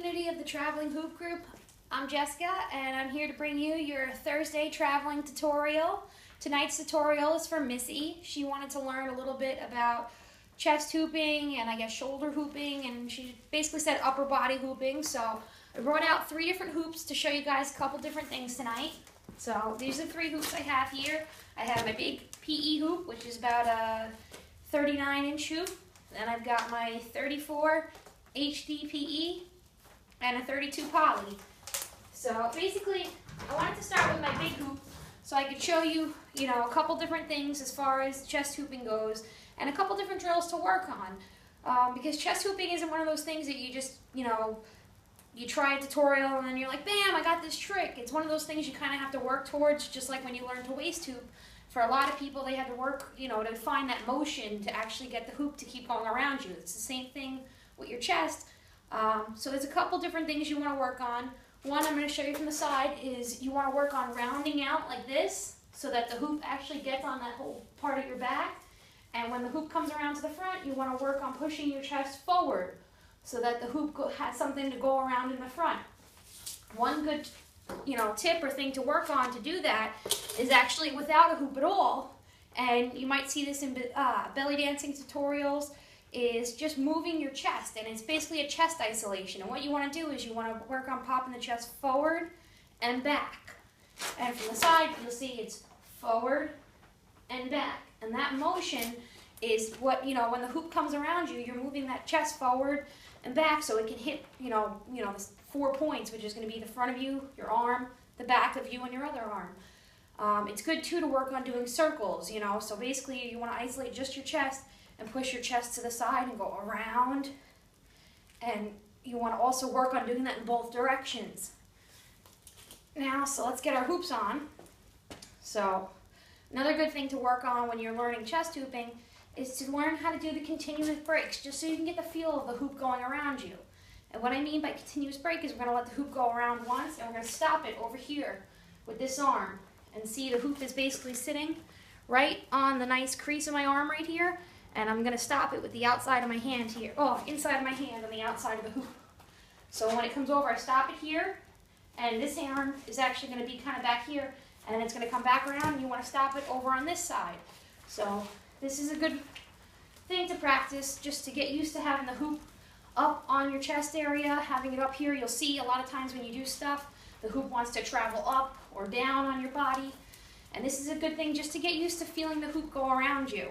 community of the Traveling Hoop Group. I'm Jessica and I'm here to bring you your Thursday traveling tutorial. Tonight's tutorial is for Missy. She wanted to learn a little bit about chest hooping and I guess shoulder hooping, and she basically said upper body hooping. So I brought out 3 different hoops to show you guys a couple different things tonight. So these are 3 hoops I have here. I have my big PE hoop, which is about a 39-inch hoop. Then I've got my 34 HDPE and a 32 poly. So basically, I wanted to start with my big hoop so I could show you, a couple different things as far as chest hooping goes and a couple different drills to work on. Because chest hooping isn't one of those things that you just, you try a tutorial and then you're like, bam, I got this trick. It's one of those things you kind of have to work towards, just like when you learn to waist hoop. For a lot of people, they had to work, to find that motion to actually get the hoop to keep going around you. It's the same thing with your chest. So there's a couple different things you want to work on. One I'm going to show you from the side is you want to work on rounding out like this so that the hoop actually gets on that whole part of your back. And when the hoop comes around to the front, you want to work on pushing your chest forward so that the hoop has something to go around in the front. One good tip or thing to work on to do that is actually without a hoop at all, and you might see this in belly dancing tutorials, is just moving your chest, and it's basically a chest isolation. And what you want to do is you want to work on popping the chest forward and back. And from the side, you'll see it's forward and back. And that motion is what, when the hoop comes around you, you're moving that chest forward and back so it can hit, the 4 points, which is going to be the front of you, your arm, the back of you, and your other arm. It's good, too, to work on doing circles, So basically, you want to isolate just your chest and push your chest to the side and go around. And you want to also work on doing that in both directions. Now, so let's get our hoops on. So another good thing to work on when you're learning chest hooping is to learn how to do the continuous breaks, just so you can get the feel of the hoop going around you. And what I mean by continuous break is we're going to let the hoop go around once, and we're going to stop it over here with this arm. And see, the hoop is basically sitting right on the nice crease of my arm right here. And I'm going to stop it with the outside of my hand here. Oh, inside of my hand on the outside of the hoop. So when it comes over, I stop it here. And this arm is actually going to be kind of back here. And it's going to come back around, and you want to stop it over on this side. So this is a good thing to practice, just to get used to having the hoop up on your chest area, having it up here. You'll see a lot of times when you do stuff, the hoop wants to travel up or down on your body. And this is a good thing just to get used to feeling the hoop go around you.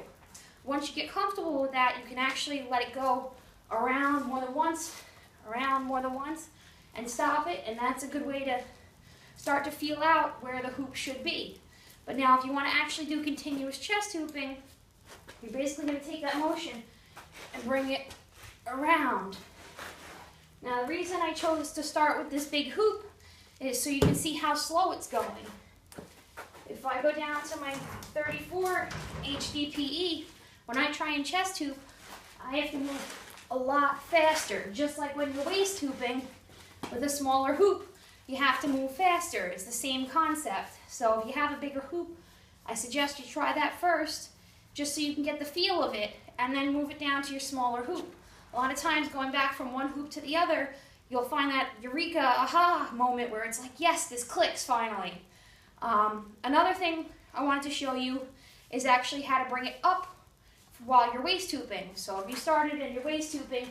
Once you get comfortable with that, you can actually let it go around more than once, and stop it. And that's a good way to start to feel out where the hoop should be. But now if you want to actually do continuous chest hooping, you're basically going to take that motion and bring it around. Now the reason I chose to start with this big hoop is so you can see how slow it's going. If I go down to my 34 HDPE, when I try and chest hoop, I have to move a lot faster. Just like when you're waist hooping with a smaller hoop, you have to move faster. It's the same concept. So if you have a bigger hoop, I suggest you try that first, just so you can get the feel of it, and then move it down to your smaller hoop. A lot of times going back from one hoop to the other, you'll find that eureka, aha moment where it's like, yes, this clicks finally. Another thing I wanted to show you is actually how to bring it up while you're waist hooping. So if you started and you're waist hooping,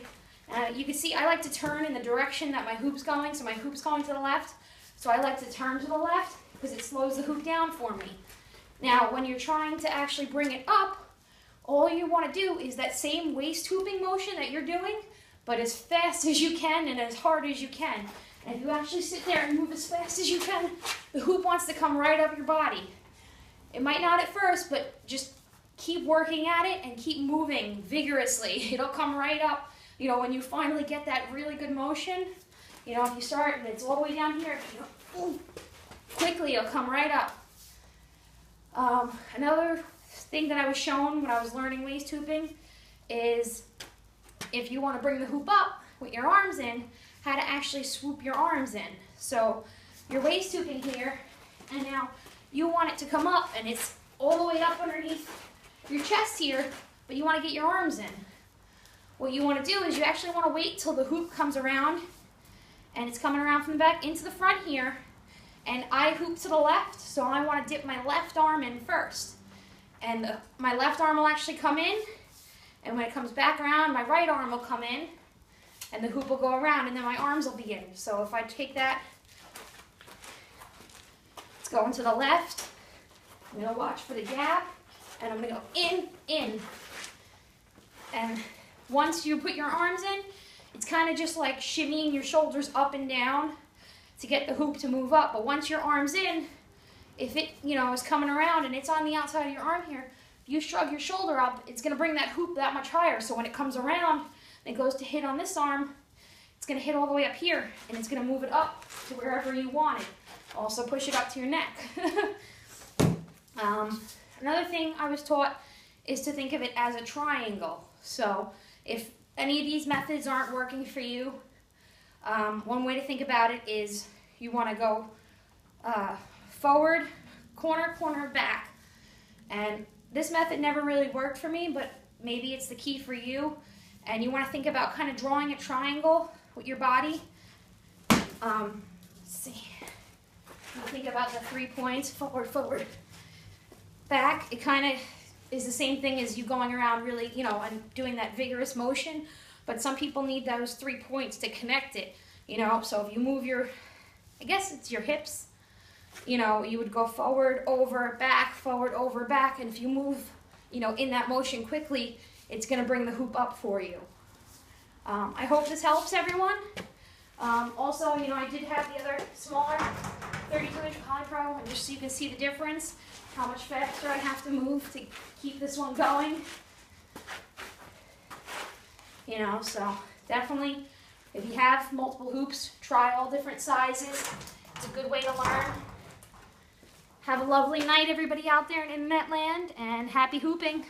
you can see I like to turn in the direction that my hoop's going. So my hoop's going to the left, so I like to turn to the left because it slows the hoop down for me. Now when you're trying to actually bring it up, all you want to do is that same waist hooping motion that you're doing, but as fast as you can and as hard as you can. And if you actually sit there and move as fast as you can, the hoop wants to come right up your body. It might not at first, but just keep working at it and keep moving vigorously. It'll come right up. When you finally get that really good motion, if you start and it's all the way down here, quickly it'll come right up. Another thing that I was shown when I was learning waist hooping is if you want to bring the hoop up with your arms in, how to actually swoop your arms in. So you're waist hooping here, and now you want it to come up, and it's all the way up underneath your chest here, but you want to get your arms in. What you want to do is you actually want to wait till the hoop comes around and it's coming around from the back into the front here, and I hoop to the left, so I want to dip my left arm in first. And my left arm will actually come in, and when it comes back around, my right arm will come in, and the hoop will go around, and then my arms will be in. So if I take that, it's going to the left. I'm going to watch for the gap, and I'm going to go in, in. And once you put your arms in, it's kind of just like shimmying your shoulders up and down to get the hoop to move up. But once your arm's in, if it, is coming around and it's on the outside of your arm here, if you shrug your shoulder up, it's going to bring that hoop that much higher. So when it comes around and it goes to hit on this arm, it's going to hit all the way up here, and it's going to move it up to wherever you want it. Also push it up to your neck. Another thing I was taught is to think of it as a triangle. So if any of these methods aren't working for you, one way to think about it is you want to go forward, corner, corner, back. And this method never really worked for me, but maybe it's the key for you. And you want to think about kind of drawing a triangle with your body. Let's see. You think about the 3 points, forward, forward, back. It kind of is the same thing as you going around really, and doing that vigorous motion. But some people need those 3 points to connect it, So if you move I guess it's your hips, you would go forward, over, back. And if you move, in that motion quickly, it's going to bring the hoop up for you. I hope this helps everyone. Also, I did have the other smaller 32-inch High Pro, and just so you can see the difference, how much faster I have to move to keep this one going. So definitely, if you have multiple hoops, try all different sizes. It's a good way to learn. Have a lovely night, everybody out there in internet land, and happy hooping.